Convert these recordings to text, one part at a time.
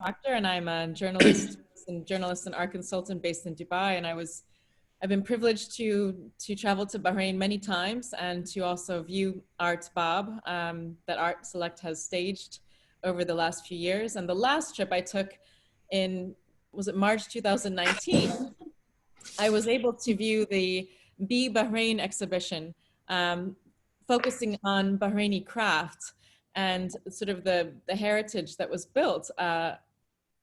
Proctor, and I'm a journalist and art consultant based in Dubai. And I've been privileged to travel to Bahrain many times and to also view Art Bab that Art Select has staged over the last few years. And the last trip I took in, was it March 2019? I was able to view the Be Bahrain exhibition, um, focusing on Bahraini craft and sort of the heritage that was built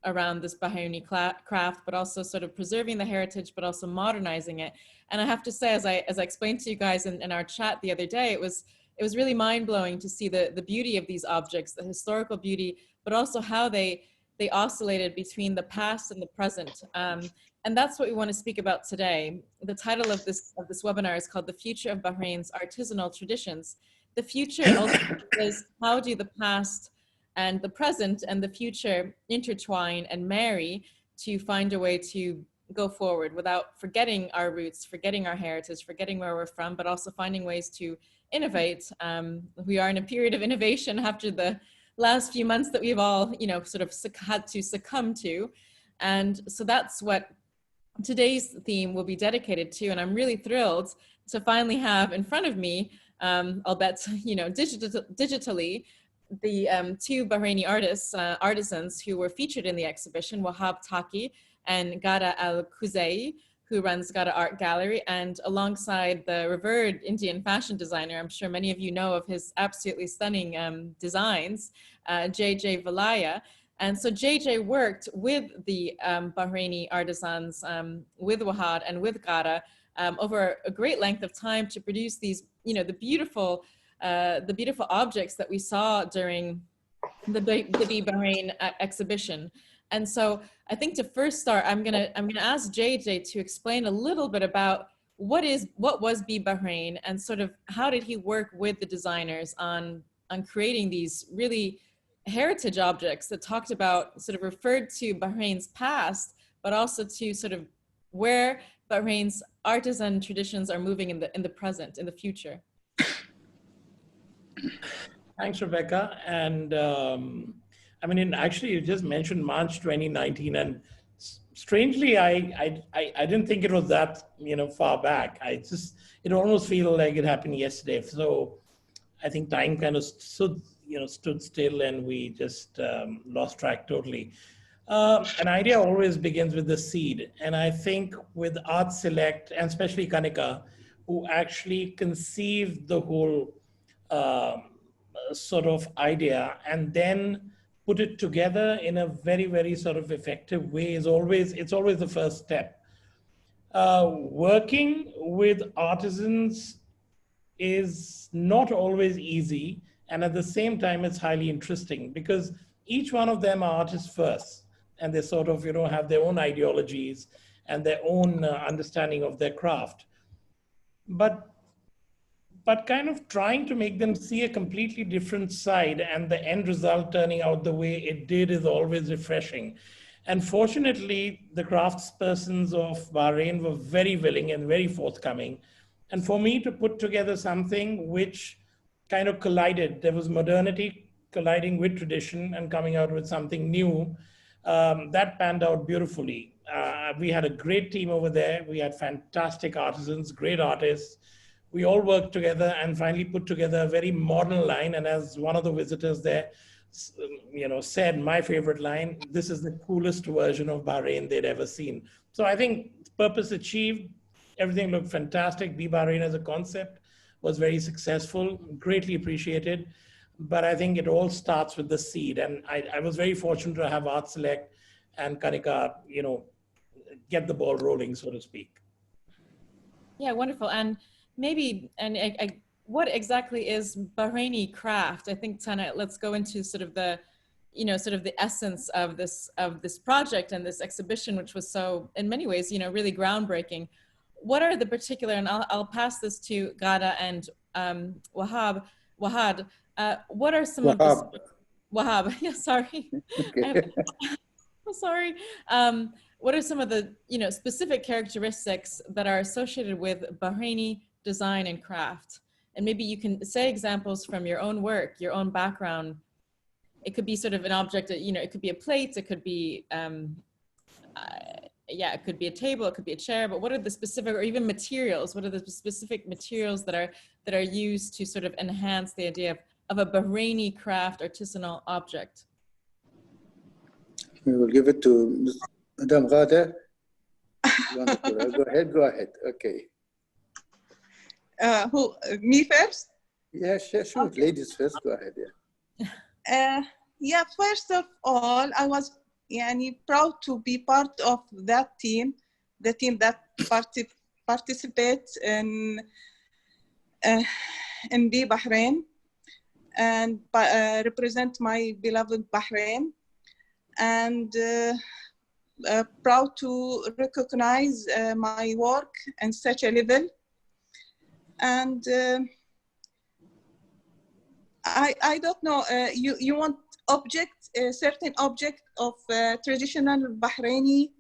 around this Bahraini craft, but also sort of preserving the heritage, but also modernizing it. And I have to say, as I explained to you guys in our chat the other day, it was really mind blowing to see the beauty of these objects, the historical beauty, but also how they oscillated between the past and the present. And that's what we want to speak about today. The title of this webinar is called "The Future of Bahrain's Artisanal Traditions." The future ultimately is, how do the past and the present and the future intertwine and marry to find a way to go forward without forgetting our roots, forgetting our heritage, forgetting where we're from, but also finding ways to innovate. We are in a period of innovation after the last few months that we've all, sort of had to succumb to. And so that's what today's theme will be dedicated to. And I'm really thrilled to finally have in front of me, I'll bet, digitally, the two Bahraini artisans who were featured in the exhibition, Wahab Taki and Gada Al-Kuzei, who runs Gada Art Gallery, and alongside the revered Indian fashion designer, I'm sure many of you know of his absolutely stunning designs, JJ Valaya. And so JJ worked with the Bahraini artisans, with Wahab and with Gada, over a great length of time to produce these, the beautiful objects that we saw during the Be Bahrain exhibition. And so I think to first start, I'm gonna ask JJ to explain a little bit about what was Be Bahrain, and sort of how did he work with the designers on creating these really heritage objects that talked about, sort of referred to Bahrain's past, but also to sort of where Bahrain's artisan traditions are moving in the present, in the future. Thanks, Rebecca. And I mean, actually, you just mentioned March 2019, and strangely, I didn't think it was that far back. It almost feels like it happened yesterday. So I think time kind of stood still, and we just lost track totally. An idea always begins with the seed, and I think with Art Select, and especially Kanika, who actually conceived the whole sort of idea and then put it together in a very, very sort of effective way it's always the first step. Working with artisans is not always easy, and at the same time it's highly interesting because each one of them are artists first, and they sort of have their own ideologies and their own understanding of their craft, but kind of trying to make them see a completely different side, and the end result turning out the way it did is always refreshing. And fortunately, the craftspersons of Bahrain were very willing and very forthcoming. And for me to put together something which kind of collided, there was modernity colliding with tradition and coming out with something new, that panned out beautifully. We had a great team over there. We had fantastic artisans, great artists. We all worked together and finally put together a very modern line. And as one of the visitors there, said, my favorite line, this is the coolest version of Bahrain they'd ever seen. So I think purpose achieved. Everything looked fantastic. Be Bahrain as a concept was very successful, greatly appreciated. But I think it all starts with the seed. And I was very fortunate to have Art Select and Kanika, get the ball rolling, so to speak. Yeah, wonderful. And maybe, what exactly is Bahraini craft? I think, Tana, let's go into sort of the, sort of the essence of this project and this exhibition, which was so, in many ways, really groundbreaking. What are the particular, and I'll pass this to Gada and Wahab. Wahad, what are some of the, Wahab, yeah, sorry. Okay. I'm sorry. What are some of the, specific characteristics that are associated with Bahraini design and craft? And maybe you can say examples from your own work, your own background, it could be sort of an object that, you know, it could be a plate, it could be, yeah, it could be a table, it could be a chair, but what are the specific, or even materials, what are the specific materials that are used to sort of enhance the idea of a Bahraini craft artisanal object? We will give it to Madame Ghada. Go ahead. Okay. Me first? Yeah, sure. Okay. Ladies first, go ahead. Yeah. Yeah, first of all, I was proud to be part of that team, the team that participates in Be Bahrain and represent my beloved Bahrain, and proud to recognize my work in such a level. And I don't know, you want object, a certain object of traditional Bahraini?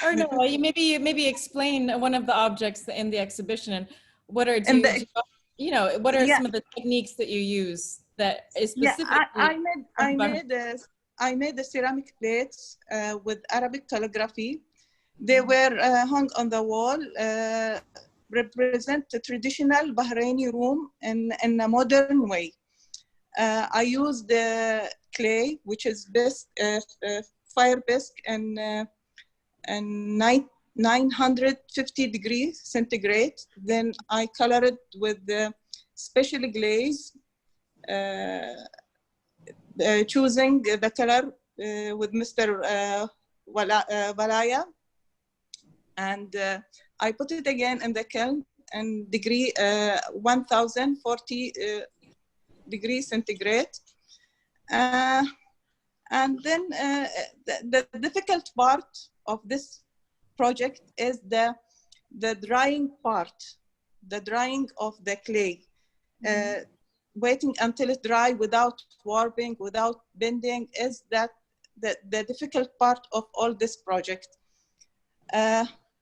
Or no, maybe explain one of the objects in the exhibition, and what are you know, what are some of the techniques that you use that is specifically? Yeah, I made the ceramic plates with Arabic calligraphy. They were hung on the wall, represent the traditional Bahraini room in a modern way. I used the clay, which is fire bisque and 950 degrees centigrade. Then I colored it with the special glaze, choosing the color with Mr. Valaya. And I put it again in the kiln and degree 1040 degrees centigrade. And then the difficult part of this project is the drying part, the drying of the clay. Waiting until it dry without warping, without bending, is that the difficult part of all this project.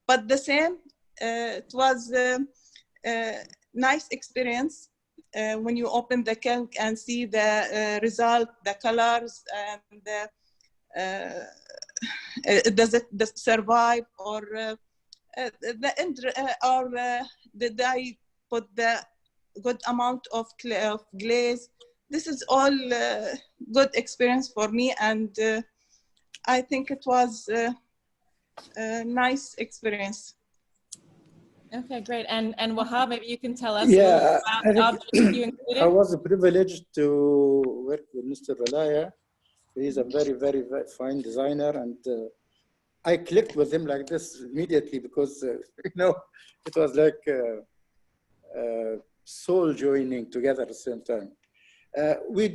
But the same, it was a nice experience when you open the kiln and see the result, the colors, and does it survive, or did I put the good amount of glaze? This is all good experience for me, and I think it was a nice experience. Okay, great. And Wahab, maybe you can tell us Yeah, a little about the objects you included. I was privileged to work with Mr. Valaya. He's a very, very, very fine designer, and I clicked with him like this immediately because you know, it was like soul joining together at the same time. We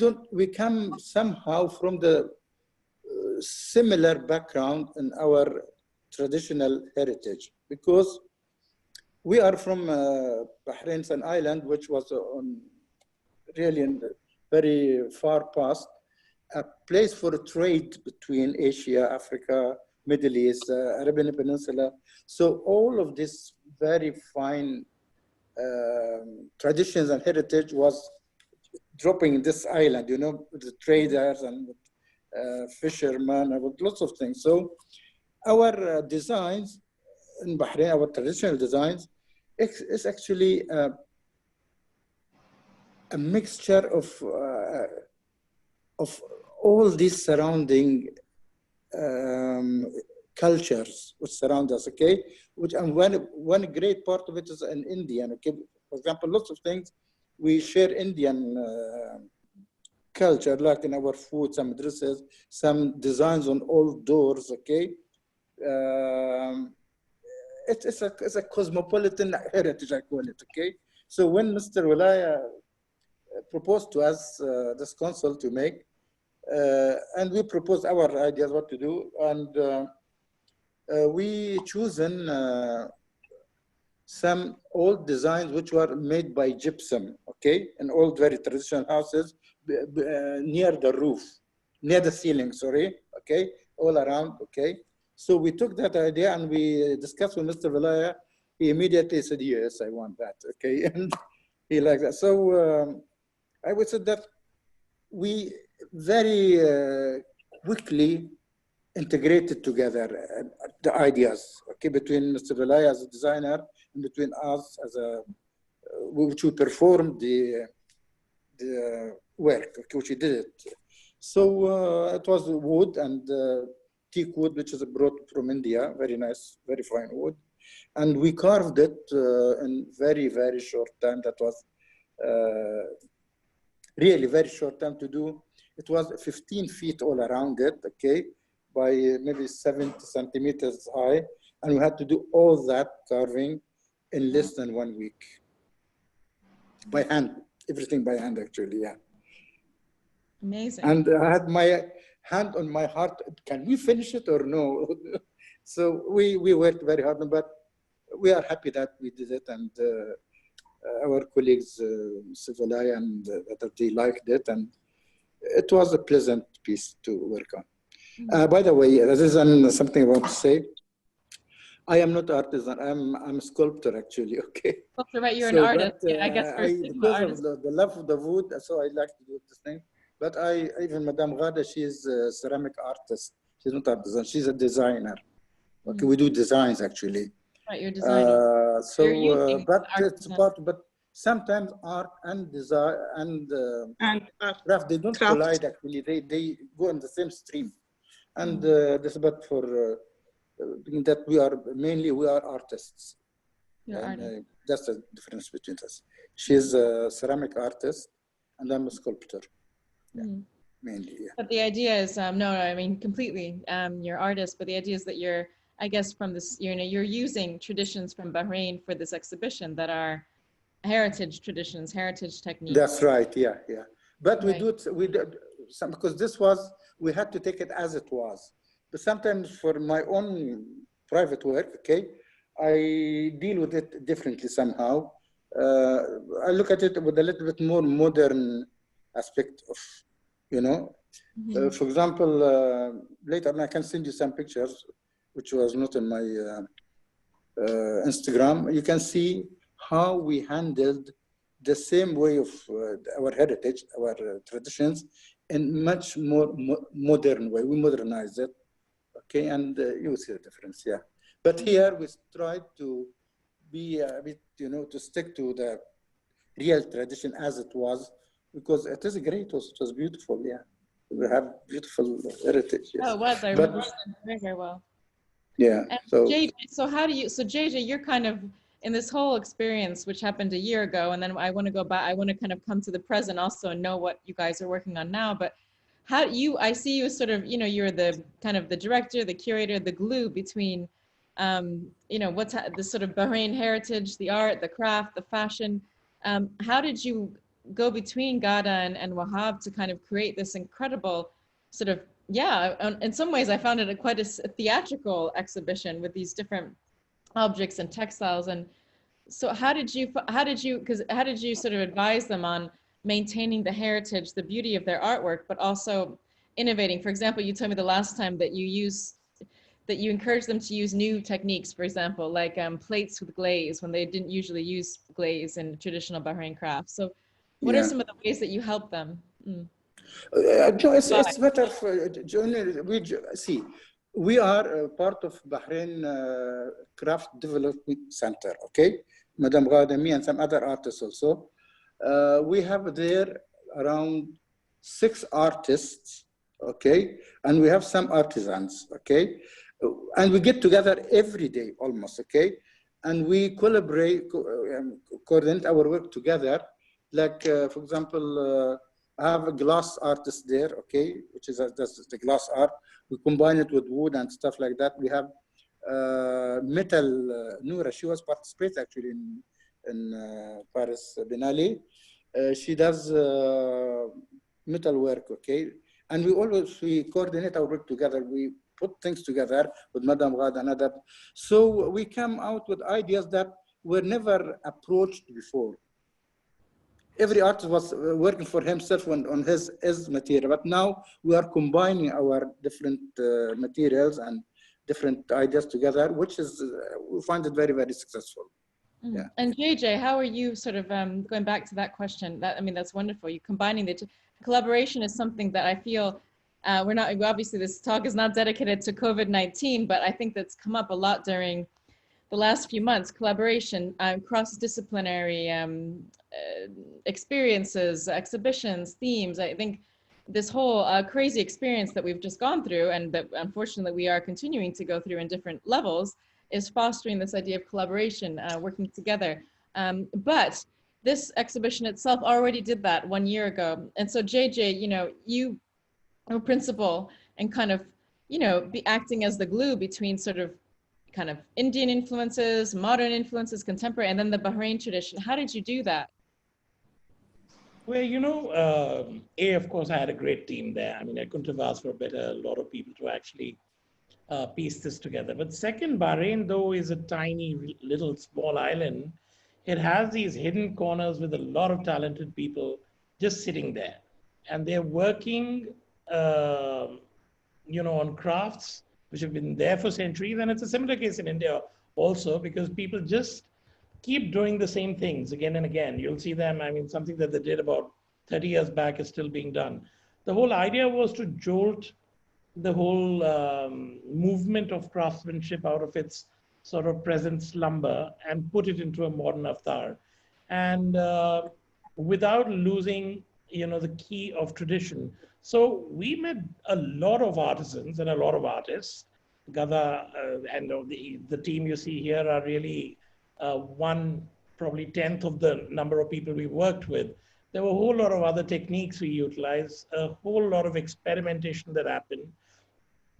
come somehow from the similar background in our traditional heritage, because we are from Bahrain, an island which was really in the very far past, a place for trade between Asia, Africa, Middle East, Arabian Peninsula. So all of this very fine traditions and heritage was dropping in this island, you know, with the traders and fishermen, and with lots of things. So our designs in Bahrain, our traditional designs, is actually a mixture of all these surrounding cultures which surround us, okay? And one great part of it is an Indian, okay? For example, lots of things we share Indian culture, like in our food, some dresses, some designs on old doors, okay? It's a cosmopolitan heritage, I call it, okay? So when Mr. Walaya proposed to us this console to make, and we proposed our ideas what to do, and we chosen some old designs which were made by gypsum, okay, in old very traditional houses near the roof, near the ceiling, sorry, okay, all around, okay. So we took that idea and we discussed with Mr. Valaya. He immediately said, yes, I want that, okay, and he liked that. So I would say that we very quickly integrated together the ideas, okay, between Mr. Belay as a designer and between us as a, which we performed the work, okay, which we did it. So it was wood and teak wood, which is brought from India, very nice, very fine wood. And we carved it in very, very short time. That was really very short time to do. It was 15 feet all around it, okay, by maybe 70 centimeters high. And we had to do all that carving in less than 1 week. By hand, everything by hand, actually, yeah. Amazing. And I had my hand on my heart, can we finish it or no? So we worked very hard, but we are happy that we did it. And our colleagues, Sivalai and that they liked it. And it was a pleasant piece to work on. By the way, this is something I want to say. I am not artisan. I'm a sculptor, actually. Okay. Sculptor, right? You're an artist. Yeah, I guess because of the love of the wood, so I like to do this thing. But even Madame Ghada, she is a ceramic artist. She's not artisan. She's a designer. Okay, we do designs actually. Right, you're designing. But it's part. But sometimes art and design and craft, they don't collide actually. They go in the same stream. And this is but for that we are artists. And, that's the difference between us. She's a ceramic artist, and I'm a sculptor. Yeah, mainly. Yeah. But the idea is no, I mean completely. You're artists, but the idea is that you're, I guess, from this, you're using traditions from Bahrain for this exhibition that are heritage traditions, heritage techniques. That's right. Yeah, yeah. But we did some, because this was, we had to take it as it was. But sometimes for my own private work, okay, I deal with it differently somehow. I look at it with a little bit more modern aspect of, for example, later I can send you some pictures, which was not in my Instagram. You can see how we handled the same way of our heritage, our traditions, in much more modern way. We modernized it, okay, and you will see the difference, yeah. But here we tried to be a bit, to stick to the real tradition as it was, because it is great. It was beautiful, yeah. We have beautiful heritage. Yes. Oh, it was. I remember very, very well. Yeah. And so JJ, JJ, you're kind of in this whole experience, which happened a year ago, and then I want to go back. I want to kind of come to the present also and know what you guys are working on now. But I see you as sort of, you're the kind of the director, the curator, the glue between, what's the sort of Bahrain heritage, the art, the craft, the fashion. How did you go between Ghada and Wahab to kind of create this incredible sort of, in some ways I found it quite a theatrical exhibition with these different objects and textiles. And so how did you sort of advise them on maintaining the heritage, the beauty of their artwork, but also innovating? For example, you told me the last time that you encourage them to use new techniques, for example, like plates with glaze when they didn't usually use glaze in traditional Bahrain crafts. So what are some of the ways that you help them? It's better for see. We are part of Bahrain Craft Development Center, okay? Madame Ghada, me, and some other artists also. We have there around 6 artists, okay? And we have some artisans, okay? And we get together every day almost, okay? And we collaborate, coordinate our work together. Like, for example, I have a glass artist there, okay, which is that's the glass art. We combine it with wood and stuff like that. We have metal, Noura, she was participating actually in Paris Biennale. She does metal work, okay? And we coordinate our work together. We put things together with Madame Ghada and other. So we come out with ideas that were never approached before. Every artist was working for himself on his material, but now we are combining our different materials and different ideas together, which is, we find it very, very successful. Yeah. And JJ, how are you sort of going back to that question? That, I mean, that's wonderful. You combining the two. Collaboration is something that I feel we're not, obviously this talk is not dedicated to COVID-19, but I think that's come up a lot during the last few months. Collaboration, cross-disciplinary experiences, exhibitions, themes. I think this whole crazy experience that we've just gone through, and that unfortunately we are continuing to go through in different levels, is fostering this idea of collaboration, working together. But this exhibition itself already did that 1 year ago. And so JJ, you know, you are principal and kind of, you know, be acting as the glue between sort of kind of Indian influences, modern influences, contemporary, and then the Bahrain tradition. How did you do that? Well, of course, I had a great team there. I mean, I couldn't have asked for a better lot of people to actually piece this together. But second, Bahrain, though, is a tiny little small island. It has these hidden corners with a lot of talented people just sitting there. And they're working, on crafts which have been there for centuries. And it's a similar case in India also, because people just keep doing the same things again and again. You'll see them, I mean, something that they did about 30 years back is still being done. The whole idea was to jolt the whole movement of craftsmanship out of its sort of present slumber and put it into a modern avatar. And without losing, the key of tradition. So we met a lot of artisans and a lot of artists. Gada and the team you see here are really probably 10th of the number of people we worked with. There were a whole lot of other techniques we utilized, a whole lot of experimentation that happened.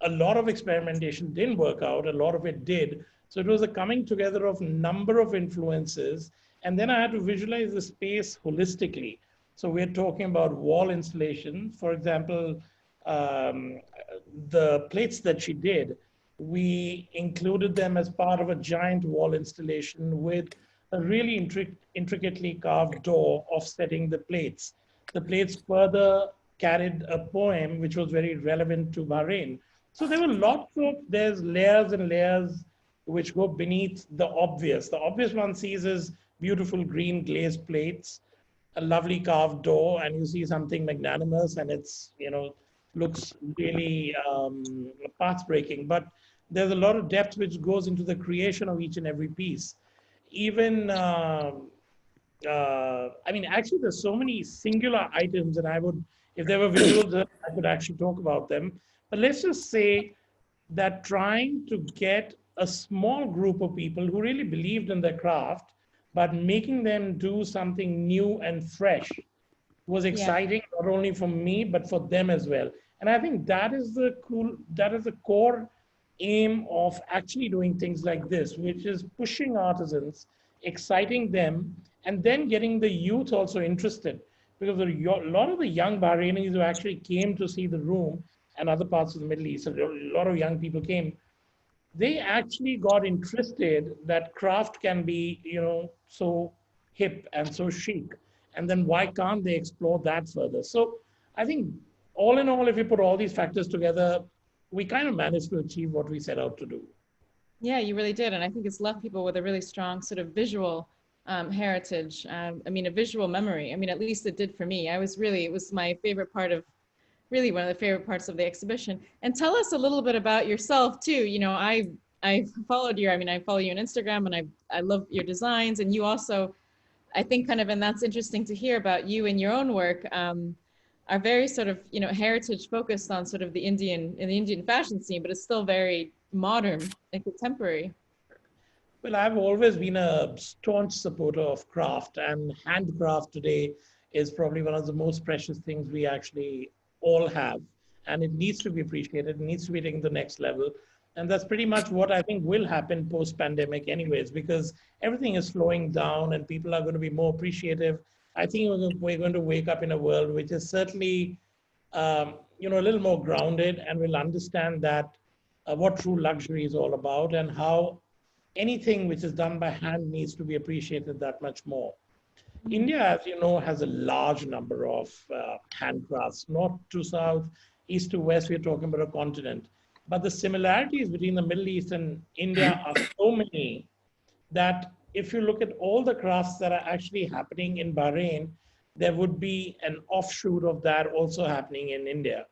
A lot of experimentation didn't work out, a lot of it did. So it was a coming together of number of influences. And then I had to visualize the space holistically. So we're talking about wall installation. For example, the plates that she did, we included them as part of a giant wall installation with a really intricately carved door offsetting the plates. The plates further carried a poem which was very relevant to Bahrain. So there were there's layers and layers which go beneath the obvious. The obvious one sees is beautiful green glazed plates, a lovely carved door, and you see something magnanimous, and it's, looks really path-breaking. But there's a lot of depth which goes into the creation of each and every piece. Even, actually, there's so many singular items, and if there were visuals, I could actually talk about them. But let's just say that trying to get a small group of people who really believed in their craft, but making them do something new and fresh was exciting, not only for me, but for them as well. And I think that is the core aim of actually doing things like this, which is pushing artisans, exciting them, and then getting the youth also interested. Because a lot of the young Bahrainis who actually came to see the room and other parts of the Middle East, a lot of young people came, they actually got interested that craft can be, so hip and so chic. And then why can't they explore that further? So I think all in all, if you put all these factors together, we kind of managed to achieve what we set out to do. Yeah, you really did. And I think it's left people with a really strong sort of visual heritage. A visual memory. At least it did for me. It was my favorite part of, really one of the favorite parts of the exhibition. And tell us a little bit about yourself too. I followed you. I follow you on Instagram, and I love your designs. And you also, I think and that's interesting to hear about you and your own work, are very sort of, heritage focused on sort of the Indian fashion scene, but it's still very modern and contemporary. Well, I've always been a staunch supporter of craft, and handcraft today is probably one of the most precious things we actually all have. And it needs to be appreciated, it needs to be taken to the next level. And that's pretty much what I think will happen post-pandemic anyways, because everything is slowing down and people are going to be more appreciative. I think we're going to wake up in a world which is certainly, a little more grounded, and will understand that what true luxury is all about, and how anything which is done by hand needs to be appreciated that much more. India, as you know, has a large number of handcrafts, north to south, east to west. We're talking about a continent. But the similarities between the Middle East and India are so many that if you look at all the crafts that are actually happening in Bahrain, there would be an offshoot of that also happening in India.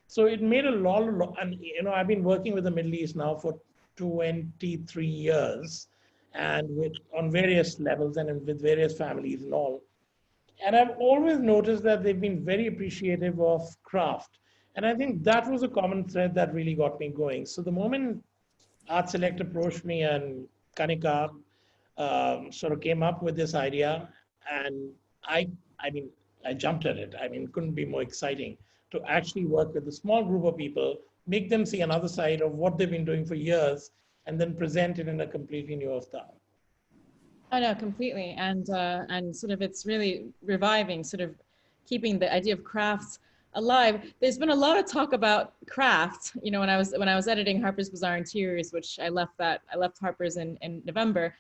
So it made a lot, and you know, I've been working with the Middle East now for 23 years, and on various levels and with various families and all. And I've always noticed that they've been very appreciative of craft. And I think that was a common thread that really got me going. So the moment Art Select approached me and Kanika sort of came up with this idea, and I mean, I jumped at it. I mean, it couldn't be more exciting to actually work with a small group of people, make them see another side of what they've been doing for years, and then present it in a completely new style. I know completely, and sort of it's really reviving, sort of keeping the idea of crafts alive. There's been a lot of talk about craft. You know, when I was editing Harper's Bazaar Interiors, which I left Harper's in November,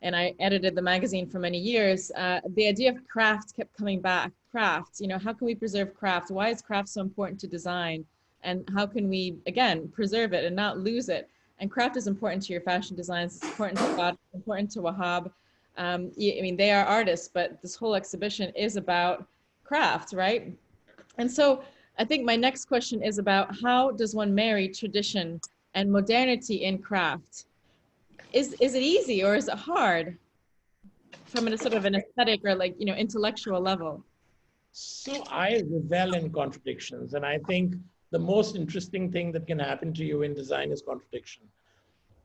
and I edited the magazine for many years. The idea of craft kept coming back. Craft, you know, how can we preserve craft? Why is craft so important to design? And how can we, again, preserve it and not lose it? And craft is important to your fashion designs. It's important to God, it's important to Wahab. I mean, they are artists, but this whole exhibition is about craft, right? And so I think my next question is about how does one marry tradition and modernity in craft? Is it easy or is it hard from a sort of an aesthetic or like, you know, intellectual level? So I revel in contradictions. And I think the most interesting thing that can happen to you in design is contradiction.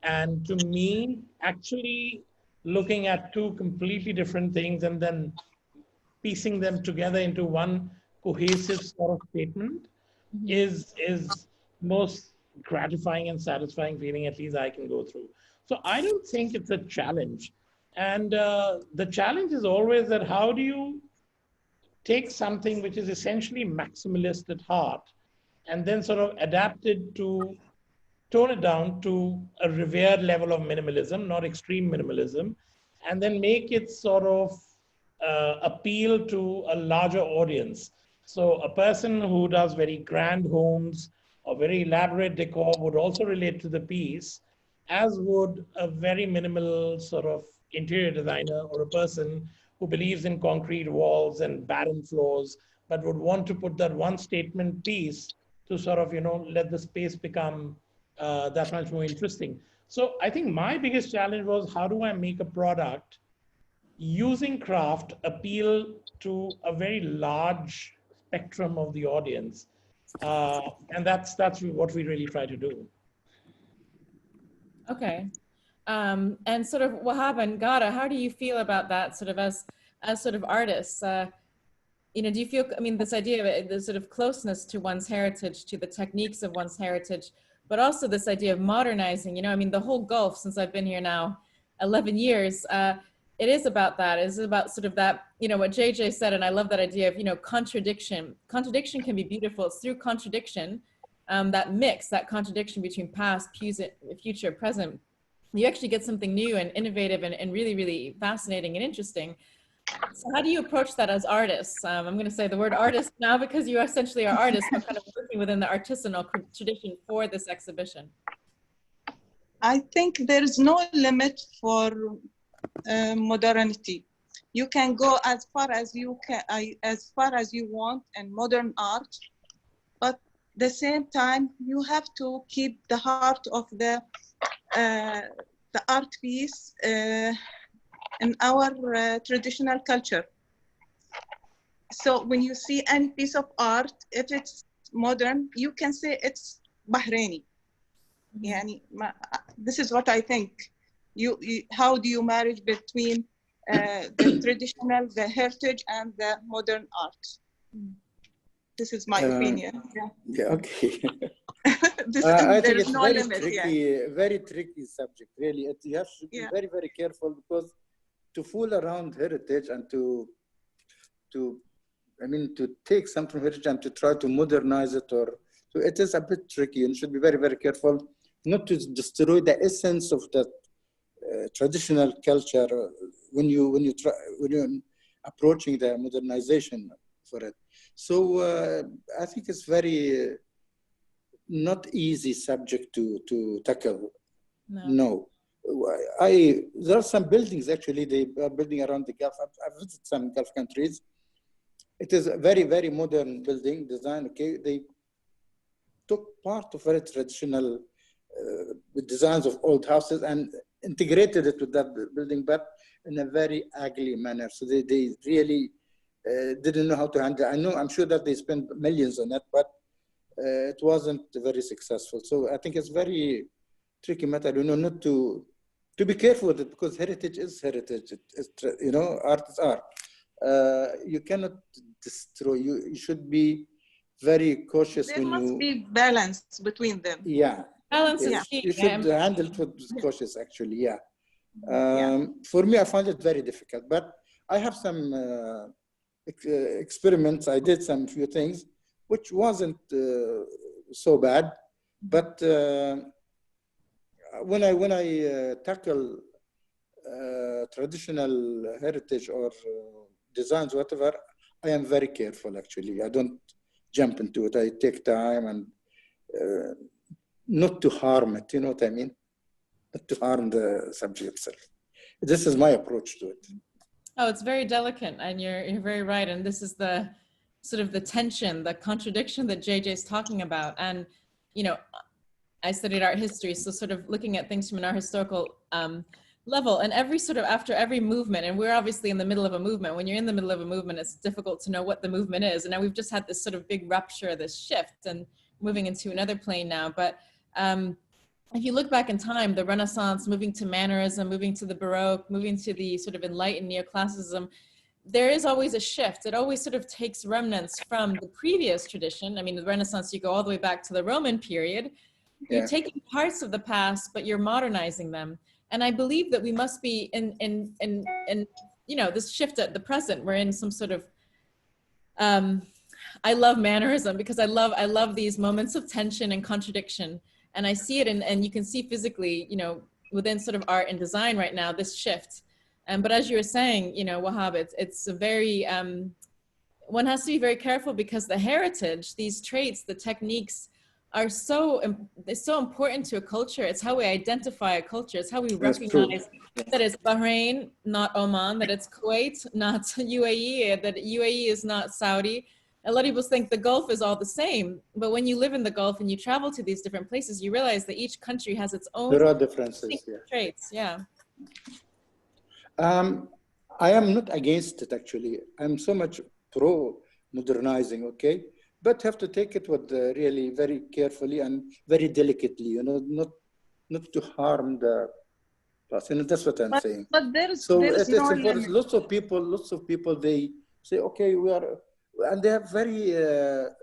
And to me, actually looking at two completely different things and then piecing them together into one cohesive sort of statement is most gratifying and satisfying feeling, at least I can go through. So I don't think it's a challenge. And the challenge is always that how do you take something which is essentially maximalist at heart and then sort of adapt it to tone it down to a revered level of minimalism, not extreme minimalism, and then make it sort of appeal to a larger audience. So a person who does very grand homes or very elaborate decor would also relate to the piece, as would a very minimal sort of interior designer or a person who believes in concrete walls and barren floors, but would want to put that one statement piece to sort of, you know, let the space become that much more interesting. So I think my biggest challenge was how do I make a product using craft appeal to a very large spectrum of the audience, and that's what we really try to do. Okay, and sort of Wahab and Gada, how do you feel about that? Sort of as sort of artists, you know, do you feel? I mean, this idea of it, the sort of closeness to one's heritage, to the techniques of one's heritage, but also this idea of modernizing. You know, I mean, the whole Gulf since I've been here now, 11 years. It is about that. It is about sort of that, you know, what JJ said, and I love that idea of, you know, contradiction. Contradiction can be beautiful. It's through contradiction, that mix, that contradiction between past, future, present, you actually get something new and innovative and really, really fascinating and interesting. So how do you approach that as artists? I'm going to say the word artist now because you essentially are artists, but kind of working within the artisanal tradition for this exhibition. I think there is no limit for modernity. You can go as far as you can, as far as you want in modern art, but at the same time you have to keep the heart of the art piece in our traditional culture. So when you see any piece of art, if it's modern, you can say it's Bahraini. Yani, this is what I think. How do you marry between the traditional, the heritage, and the modern art? This is my opinion. Yeah, okay. I think it's very tricky, very tricky subject, really. You have to be very, very careful because to fool around heritage and to take something from heritage and to try to modernize it, it is a bit tricky, and you should be very, very careful not to destroy the essence of that traditional culture when you're approaching the modernization for it. So I think it's very not easy subject to tackle. No. there are some buildings actually they are building around the Gulf. I've visited some Gulf countries. It is a very, very modern building design. Okay, they took part of very traditional designs of old houses and integrated it with that building, but in a very ugly manner. So they really didn't know how to handle it. I'm sure that they spent millions on it, but it wasn't very successful. So I think it's very tricky matter, not to be careful with it, because heritage is heritage. Art is art. You cannot destroy. You should be very cautious there must be balance between them. Yeah. Balance is key. You should handle it with cautious, actually. Yeah. For me, I find it very difficult, but I have some experiments. I did some few things, which wasn't so bad, but when I tackle traditional heritage or designs, whatever, I am very careful, actually. I don't jump into it. I take time and not to harm it, you know what I mean? Not to harm the subject itself. This is my approach to it. Oh, it's very delicate, and you're very right. And this is the sort of the tension, the contradiction that JJ is talking about. And, I studied art history, so sort of looking at things from an art historical level, and after every movement, and we're obviously in the middle of a movement. When you're in the middle of a movement, it's difficult to know what the movement is. And now we've just had this sort of big rupture, this shift, and moving into another plane now. But if you look back in time, the Renaissance, moving to mannerism, moving to the Baroque, moving to the sort of enlightened neoclassicism, there is always a shift. It always sort of takes remnants from the previous tradition. I mean, the Renaissance, you go all the way back to the Roman period. You're taking parts of the past, but you're modernizing them. And I believe that we must be in this shift at the present. We're in some sort of, I love mannerism because I love these moments of tension and contradiction. And I see it, and you can see physically, within sort of art and design right now, this shift. But as you were saying, Wahab, it's a very, one has to be very careful, because the heritage, these traits, the techniques are so important to a culture. It's how we identify a culture. It's how we recognize that it's Bahrain, not Oman, that it's Kuwait, not UAE, that UAE is not Saudi. A lot of people think the Gulf is all the same, but when you live in the Gulf and you travel to these different places, you realize that each country has its own There are differences, traits. Yeah. I am not against it, actually. I'm so much pro modernizing, okay? But have to take it with really very carefully and very delicately, not to harm the person. That's what I'm saying. But there's it's important. Lots of people, they say, okay, we are, and they have very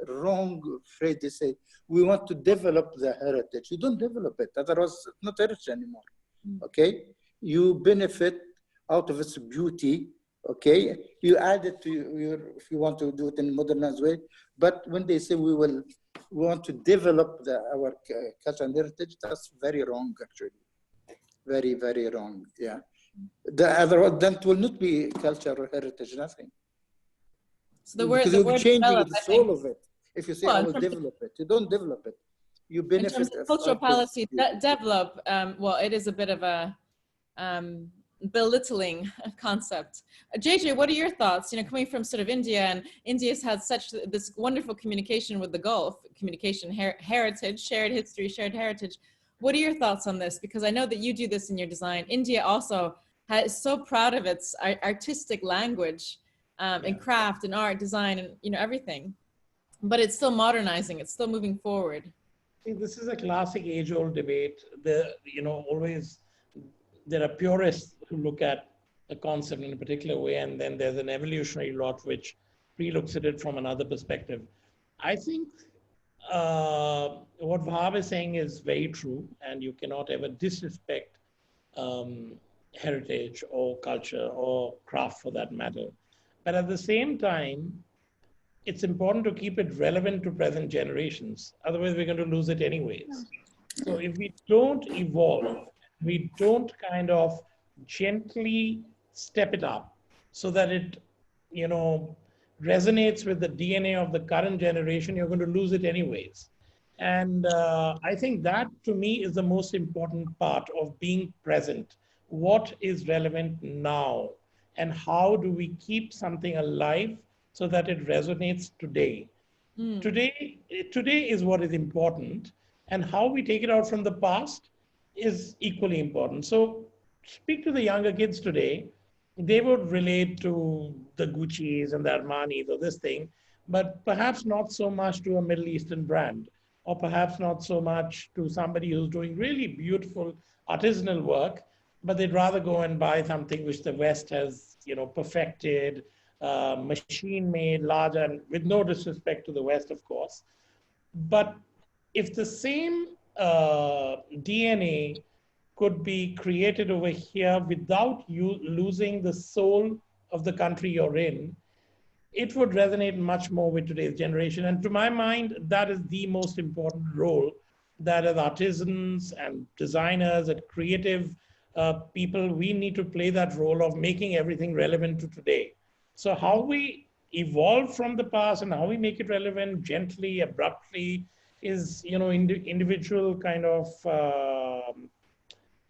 wrong phrase. They say, we want to develop the heritage. You don't develop it, otherwise it's not heritage anymore, okay? You benefit out of its beauty, okay? You add it to if you want to do it in a modernized way. But when they say we want to develop our culture and heritage, that's very wrong, actually. Very, very wrong, yeah. Otherwise, that will not be culture or heritage, nothing. So the word, because you'll be changing the soul of it. If you say, I will develop it, you don't develop it. You benefit. In terms of cultural policy, develop, well, it is a bit of a belittling concept. JJ, what are your thoughts? Coming from sort of India, and India's had such this wonderful communication with the Gulf, heritage, shared history, shared heritage. What are your thoughts on this? Because I know that you do this in your design. India also is so proud of its artistic language and craft and art, design, and everything. But it's still modernizing. It's still moving forward. See, this is a classic age-old debate. Always there are purists who look at a concept in a particular way, and then there's an evolutionary lot which re-looks at it from another perspective. I think what Wahab is saying is very true, and you cannot ever disrespect heritage or culture or craft for that matter. But at the same time, it's important to keep it relevant to present generations. Otherwise, we're going to lose it anyways. So if we don't evolve, we don't kind of gently step it up so that it, resonates with the DNA of the current generation, you're going to lose it anyways. And I think that to me is the most important part of being present. What is relevant now? And how do we keep something alive so that it resonates today? Mm. Today is what is important, and how we take it out from the past is equally important. So speak to the younger kids today, they would relate to the Gucci's and the Armani's or this thing, but perhaps not so much to a Middle Eastern brand, or perhaps not so much to somebody who's doing really beautiful artisanal work, but they'd rather go and buy something which the West has, perfected, machine made, large, and with no disrespect to the West, of course. But if the same DNA could be created over here without you losing the soul of the country you're in, it would resonate much more with today's generation. And to my mind, that is the most important role that as artisans and designers and creative people, we need to play that role of making everything relevant to today. So how we evolve from the past and how we make it relevant gently, abruptly, is, individual kind of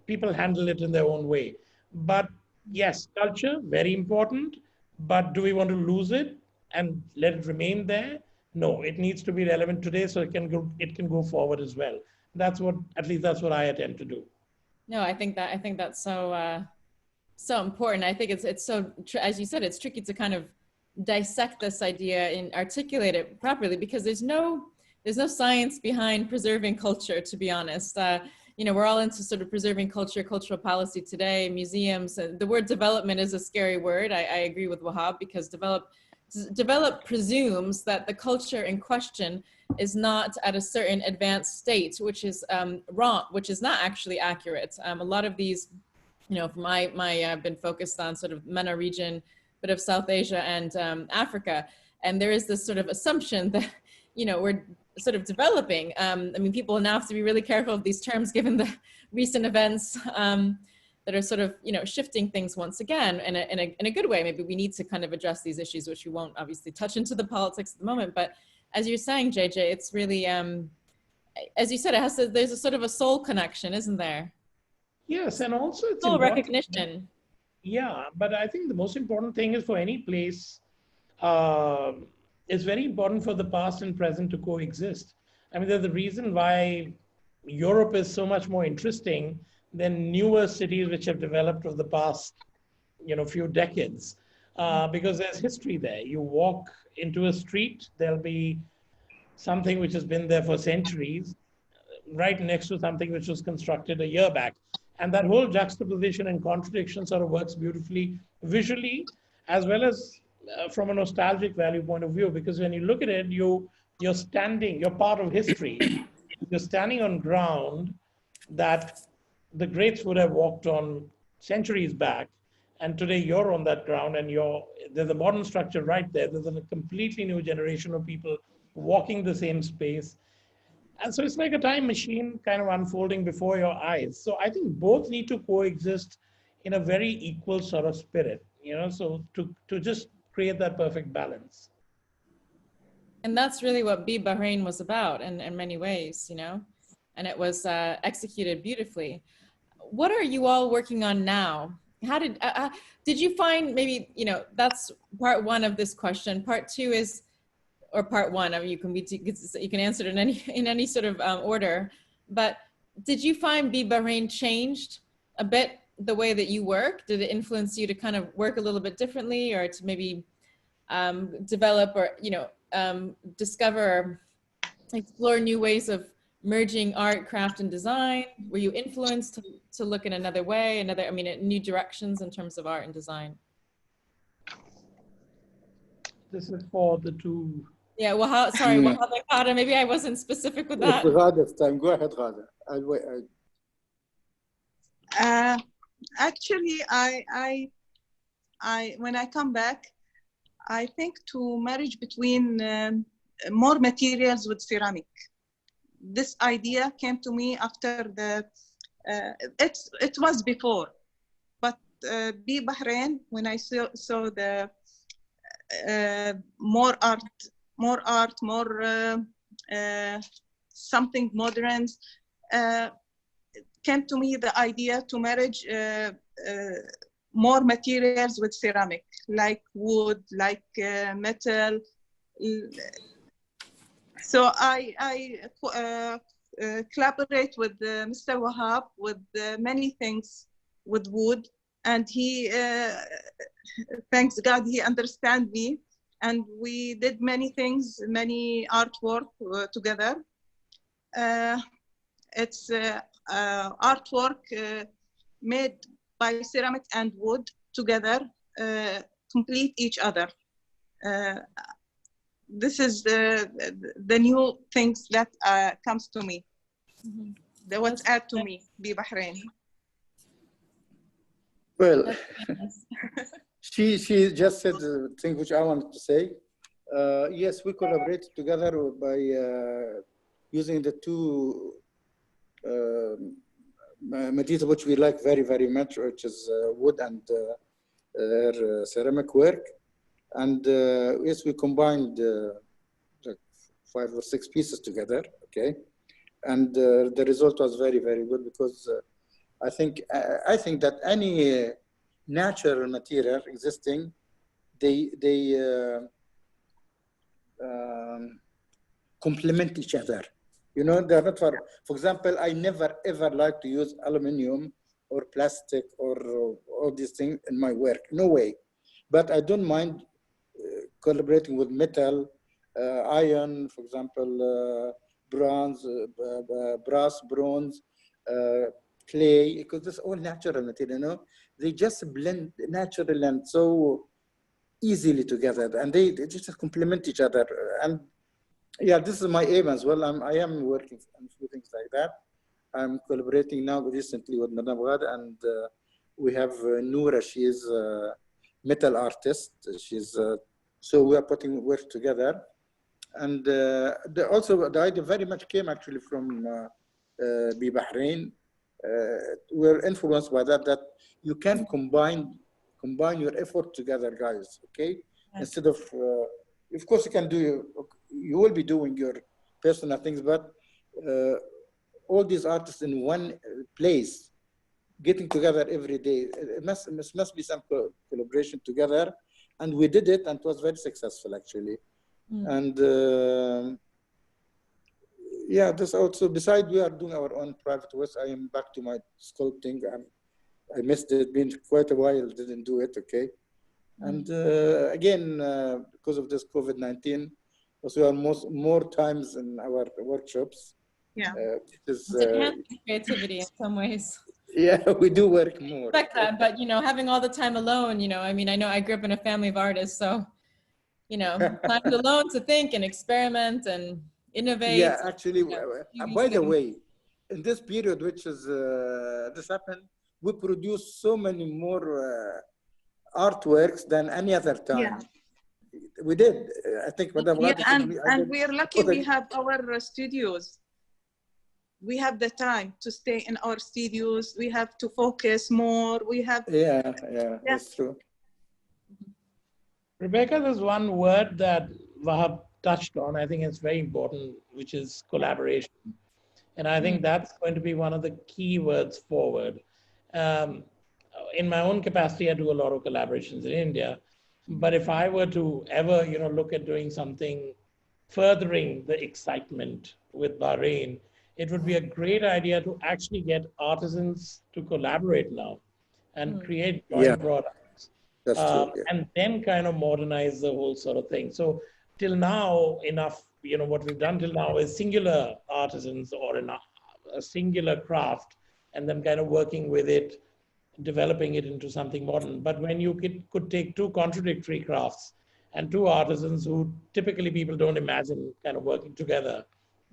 people handle it in their own way. But yes, culture, very important. But do we want to lose it and let it remain there? No, it needs to be relevant today so it can go forward as well. At least that's what I attempt to do. No, I think that's so important. I think it's so, as you said, it's tricky to kind of dissect this idea and articulate it properly, because there's no science behind preserving culture, to be honest. We're all into sort of preserving culture, cultural policy today, museums. The word development is a scary word. I agree with Wahab, because develop presumes that the culture in question is not at a certain advanced state, which is wrong, which is not actually accurate. A lot of these, from I've been focused on sort of MENA region, bit of South Asia and Africa. And there is this sort of assumption that, we're sort of developing. People now have to be really careful of these terms given the recent events that are sort of, shifting things once again in a good way. Maybe we need to kind of address these issues, which we won't obviously touch into the politics at the moment. But as you're saying, JJ, it's really, as you said, there's a sort of a soul connection, isn't there? Yes, and also it's soul important. Recognition. Yeah, but I think the most important thing is for any place, it's very important for the past and present to coexist. There's a reason why Europe is so much more interesting than newer cities which have developed over the past, few decades, because there's history there. You walk into a street, there'll be something which has been there for centuries, right next to something which was constructed a year back. And that whole juxtaposition and contradiction sort of works beautifully visually, as well as from a nostalgic value point of view, because when you look at it, you're part of history. You're standing on ground that the greats would have walked on centuries back, and today you're on that ground, and there's a modern structure right there. There's a completely new generation of people walking the same space. And so it's like a time machine kind of unfolding before your eyes. So I think both need to coexist in a very equal sort of spirit, so to just create that perfect balance. And that's really what Be Bahrain was about in many ways, and it was executed beautifully. What are you all working on now? How did you find, maybe, that's part one of this question. Part two is, or part one, you can answer it in any sort of order, but did you find Be Bahrain changed a bit the way that you work? Did it influence you to kind of work a little bit differently, or to maybe develop or, discover, explore new ways of merging art, craft, and design? Were you influenced to look in another way, new directions in terms of art and design? This is for the two. Yeah, well, sorry, Ghada, maybe I wasn't specific with that. Ghada's time. Go ahead, Ghada. I'll wait. Actually, I when I come back, I think to marriage between more materials with ceramic. This idea came to me after it was before, but Be Bahrain, when I saw the more something modern. Came to me the idea to marriage more materials with ceramic, like wood, like metal. So I collaborate with Mr. Wahab with many things with wood, and he, thanks God, he understands me, and we did many things, many artwork together. It's artwork made by ceramic and wood together, complete each other. This is the new things that comes to me. Mm-hmm. The what's add to me, be Bahrain. Well, she just said the thing which I wanted to say. Yes, we collaborate together by using the two materials which we like very, very much, which is wood and ceramic work. And yes, we combined like 5 or 6 pieces together, okay? And the result was very, very good because I think that any natural material existing, they complement each other. You know, they're not for example, I never ever like to use aluminum or plastic or all these things in my work. No way. But I don't mind collaborating with metal, iron, for example, bronze, brass, bronze, clay, because it's all natural material, you know. They just blend naturally and so easily together, and they just complement each other. And yeah, this is my aim as well. I am working on a few things like that. I'm collaborating now recently with Madame Ghad, and we have Noura. She is a metal artist. She's so we are putting work together. And also the idea very much came actually from Be Bahrain. We're influenced by that you can combine your effort together, guys, okay? Instead of course you can do, you will be doing your personal things, but all these artists in one place, getting together every day, it must be some collaboration together, and we did it, and it was very successful actually. And yeah, this also, besides we are doing our own private work, I am back to my sculpting. I missed it, been quite a while, didn't do it, okay? And again, because of this COVID-19, also we are more times in our workshops. Yeah. It's enhancing creativity in some ways. Yeah, we do work more. Like that, but you know, having all the time alone, you know, I mean, I know I grew up in a family of artists, so you know, time alone to think and experiment and innovate. Yeah, actually, by the way, in this period, which is this happened, we produce so many more artworks than any other time. Yeah. We did. I think Madame yeah, and we're lucky we have our studios. We have the time to stay in our studios. We have to focus more. We have. Yeah, that's true. Rebecca, there's one word that Wahab touched on. I think it's very important, which is collaboration. And I think that's going to be one of the key words forward. In my own capacity, I do a lot of collaborations in India. But if I were to ever, you know, look at doing something furthering the excitement with Bahrain, it would be a great idea to actually get artisans to collaborate now and create joint products. That's true. Yeah. And then kind of modernize the whole sort of thing. So till now, you know, what we've done till now is singular artisans or a singular craft, and then kind of working with it, developing it into something modern. But when you could take two contradictory crafts and two artisans who typically people don't imagine kind of working together,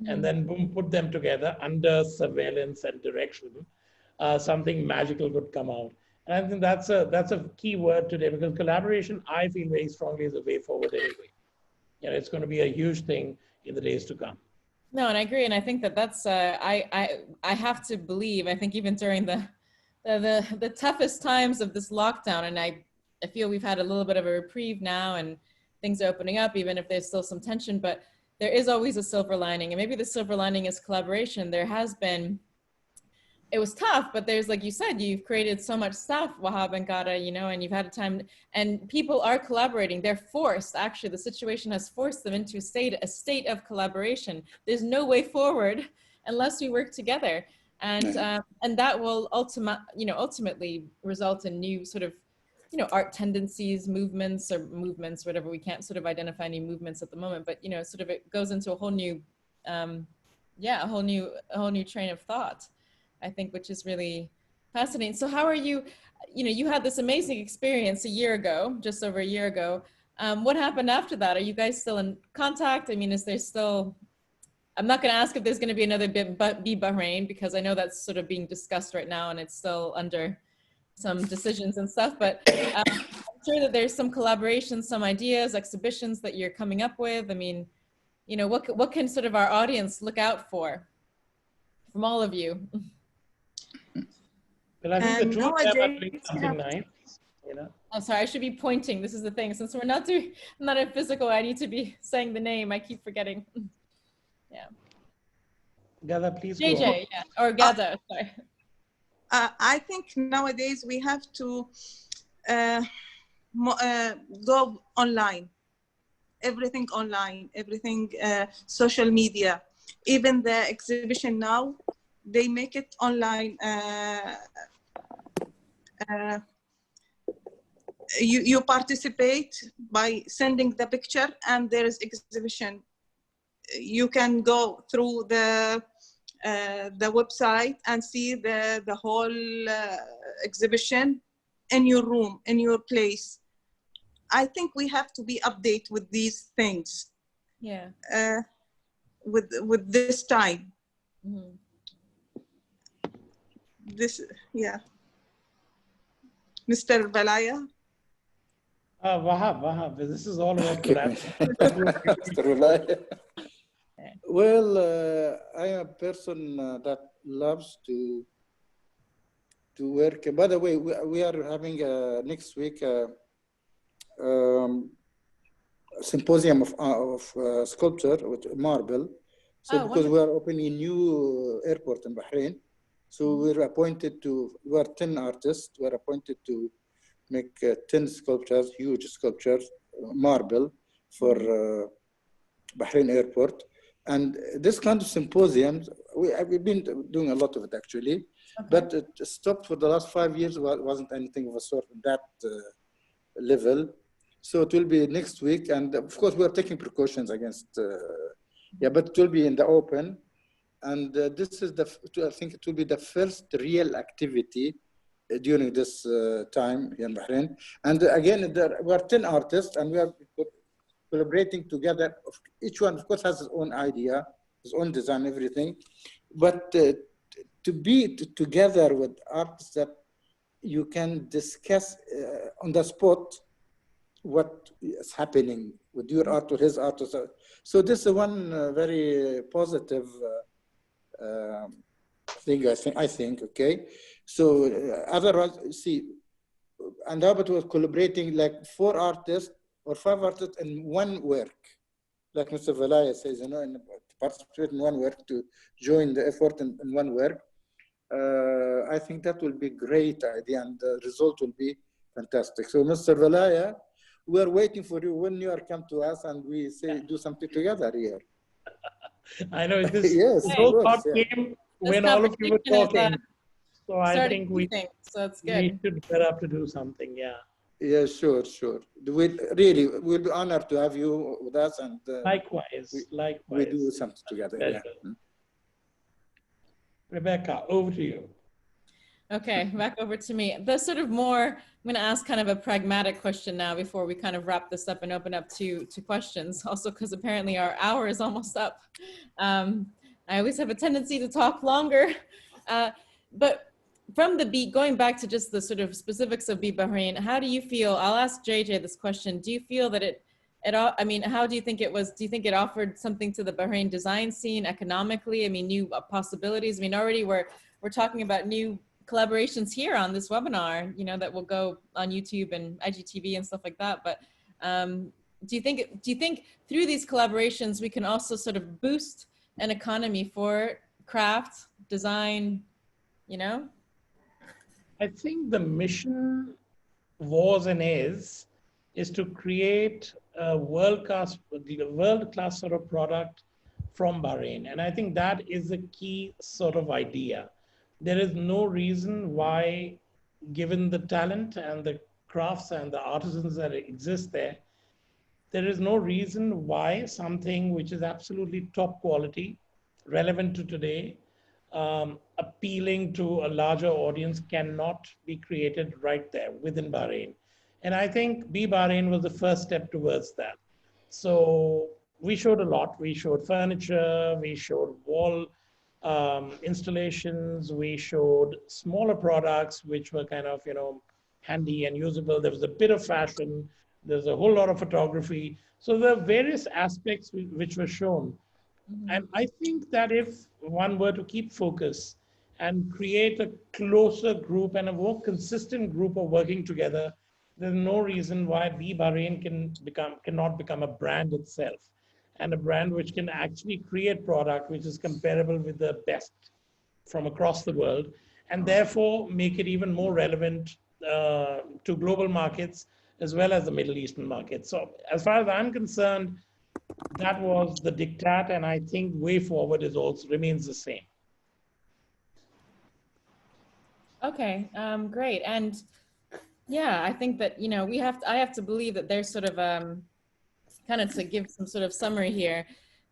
and then boom, put them together under surveillance and direction, something magical could come out. And I think that's a key word today, because collaboration, I feel very strongly, is the way forward anyway. You know, it's going to be a huge thing in the days to come. No, and I agree, and I think that's I have to believe. I think even during the toughest times of this lockdown, and I feel we've had a little bit of a reprieve now, and things are opening up, even if there's still some tension. But there is always a silver lining, and maybe the silver lining is collaboration. There has been, it was tough, but there's, like you said, you've created so much stuff, Wahab and Gada, you know, and you've had a time, and people are collaborating. They're forced, actually, the situation has forced them into a state of collaboration. There's no way forward unless we work together. And that will ultimately result in new sort of, you know, art tendencies, movements, whatever. We can't sort of identify any movements at the moment, but, you know, sort of it goes into a whole new, a whole new train of thought, I think, which is really fascinating. So how are you, you know, you had this amazing experience a year ago, just over a year ago. What happened after that? Are you guys still in contact? I mean, is there still, I'm not going to ask if there's going to be another Be Bahrain, because I know that's sort of being discussed right now and it's still under some decisions and stuff, but I'm sure that there's some collaborations, some ideas, exhibitions that you're coming up with. I mean, you know, what can sort of our audience look out for from all of you? Well, I think the two of them are doing something nice, you know. I'm sorry, I should be pointing. This is the thing. Since we're not doing, I'm not a physical, I need to be saying the name. I keep forgetting. Yeah. Gada, please JJ, go on. yeah, or Gada, sorry. I think nowadays we have to go online. Everything online, everything social media. Even the exhibition now, they make it online. You participate by sending the picture, and there is exhibition. You can go through the website and see the whole exhibition in your room, in your place. I think we have to be updated with these things. Yeah. With this time. Mm-hmm. Yeah. Mr. Balaya. Wahab, this is all about Mr. Walaya. Well, I am a person that loves to work. By the way, we are having next week symposium of sculpture with marble. So because we are opening a new airport in Bahrain, so we're appointed to, we are 10 artists, we're appointed to make 10 sculptures, huge sculptures, marble for Bahrain airport. And this kind of symposiums, we've been doing a lot of it actually, but it stopped for the last 5 years. Wasn't anything of a sort of that level. So it will be next week. And of course, we're taking precautions against, but it will be in the open. And this is I think it will be the first real activity during this time here in Bahrain. And again, we are 10 artists and we are collaborating together. Each one, of course, has his own idea, his own design, everything. But to be together with artists that you can discuss on the spot what is happening with your art or his art. So this is one very positive thing, I think, okay? So otherwise, see, and how about was collaborating like 4 artists or 5 artists in one work, like Mr. Valaya says, you know, and to participate in one work, to join the effort in one work. I think that will be a great idea and the result will be fantastic. So Mr. Valaya, we're waiting for you when you are come to us and we say do something together here. I know this yes, whole thought came when all of you were talking. So I think we should get up to do something, yeah. Yeah, sure. We'll be honored to have you with us, and likewise. We do something together. Yeah. Rebecca, over to you. Okay, back over to me. The sort of more, I'm going to ask kind of a pragmatic question now before we kind of wrap this up and open up to questions. Also, because apparently our hour is almost up. I always have a tendency to talk longer, but from the beat, going back to just the sort of specifics of Be Bahrain, how do you feel? I'll ask JJ this question. Do you feel that I mean, how do you think it was? Do you think it offered something to the Bahrain design scene economically? I mean, new possibilities. I mean, already we're talking about new collaborations here on this webinar, you know, that will go on YouTube and IGTV and stuff like that. But do you think through these collaborations we can also sort of boost an economy for craft, design, you know? I think the mission was and is to create a world-class sort of product from Bahrain. And I think that is the key sort of idea. There is no reason why, given the talent and the crafts and the artisans that exist there, there is no reason why something which is absolutely top quality, relevant to today, appealing to a larger audience cannot be created right there within Bahrain. And I think Be Bahrain was the first step towards that. So we showed a lot. We showed furniture, we showed wall installations, we showed smaller products, which were kind of, handy and usable. There was a bit of fashion. There's a whole lot of photography. So there are various aspects which were shown. And I think that if one were to keep focus and create a closer group and a more consistent group of working together, there's no reason why Be Bahrain cannot become a brand itself, and a brand which can actually create product which is comparable with the best from across the world, and therefore make it even more relevant to global markets as well as the Middle Eastern market. So as far as I'm concerned, that was the diktat, and I think way forward remains the same. Okay, great. And yeah, I think that, I have to believe that there's sort of, kind of to give some sort of summary here,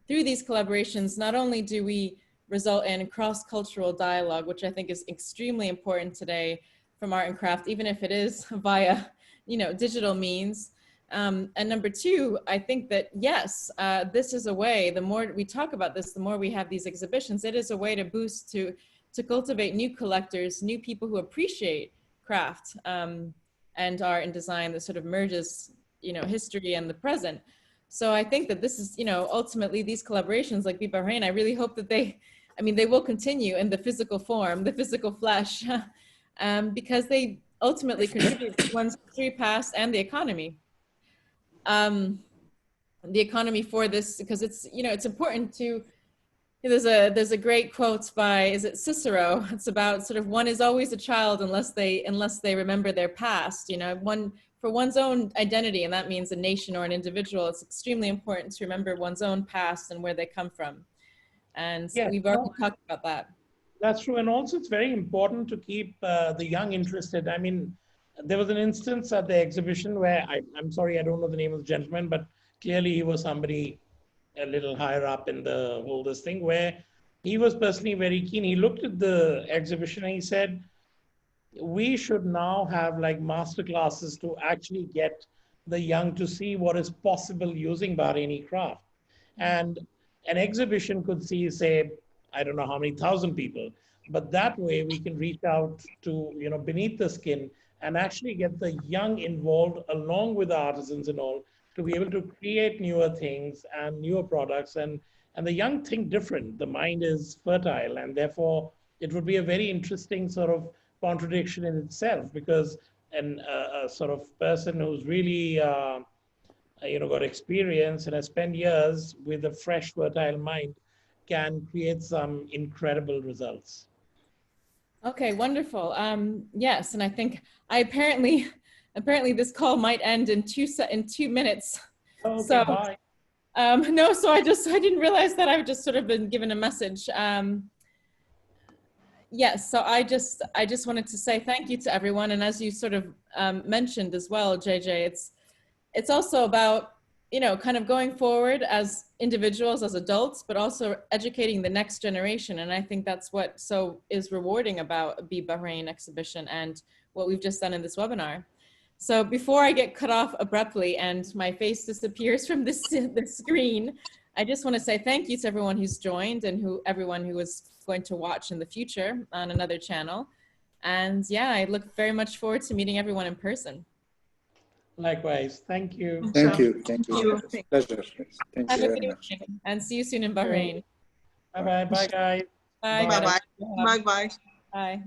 through these collaborations, not only do we result in cross-cultural dialogue, which I think is extremely important today from art and craft, even if it is via, digital means. And number two, I think that, yes, this is a way, the more we talk about this, the more we have these exhibitions, it is a way to boost, to cultivate new collectors, new people who appreciate craft and art and design that sort of merges, history and the present. So I think that this is, ultimately these collaborations like Be Bahrain, I really hope that they will continue in the physical form, the physical flesh, because they ultimately contribute to one's history, past, and the economy. The economy for this, because it's, it's important to, there's a great quote by, is it Cicero? It's about sort of one is always a child unless they remember their past, for one's own identity, and that means a nation or an individual, it's extremely important to remember one's own past and where they come from. And Yeah, we've already talked about that. That's true. And also it's very important to keep the young interested. I mean, there was an instance at the exhibition where I'm sorry, I don't know the name of the gentleman, but clearly he was somebody a little higher up in the whole this thing, where he was personally very keen. He looked at the exhibition and he said, we should now have like master classes to actually get the young to see what is possible using Bahraini craft. And an exhibition could see, say, I don't know how many thousand people, but that way we can reach out to, beneath the skin and actually get the young involved along with the artisans and all, to be able to create newer things and newer products. And the young think different. The mind is fertile, and therefore it would be a very interesting sort of contradiction in itself, because a sort of person who's really got experience and has spent years with a fresh, fertile mind can create some incredible results. Okay, wonderful. Yes, and I think apparently this call might end in 2 minutes. Okay, so, bye. No, so I didn't realize that I've just sort of been given a message. Yes, so I just wanted to say thank you to everyone, and as you sort of mentioned as well, JJ, it's also about, kind of going forward as individuals, as adults, but also educating the next generation. And I think that's what so is rewarding about Be Bahrain exhibition and what we've just done in this webinar. So before I get cut off abruptly and my face disappears from the screen, I just want to say thank you to everyone who's joined and everyone who is going to watch in the future on another channel. And yeah, I look very much forward to meeting everyone in person. Likewise. Thank you. Thank you. Thank you. Pleasure. Thank you very much. And see you soon in Bahrain. Bye-bye. Bye, guys. Bye. Bye-bye. Bye-bye. Bye.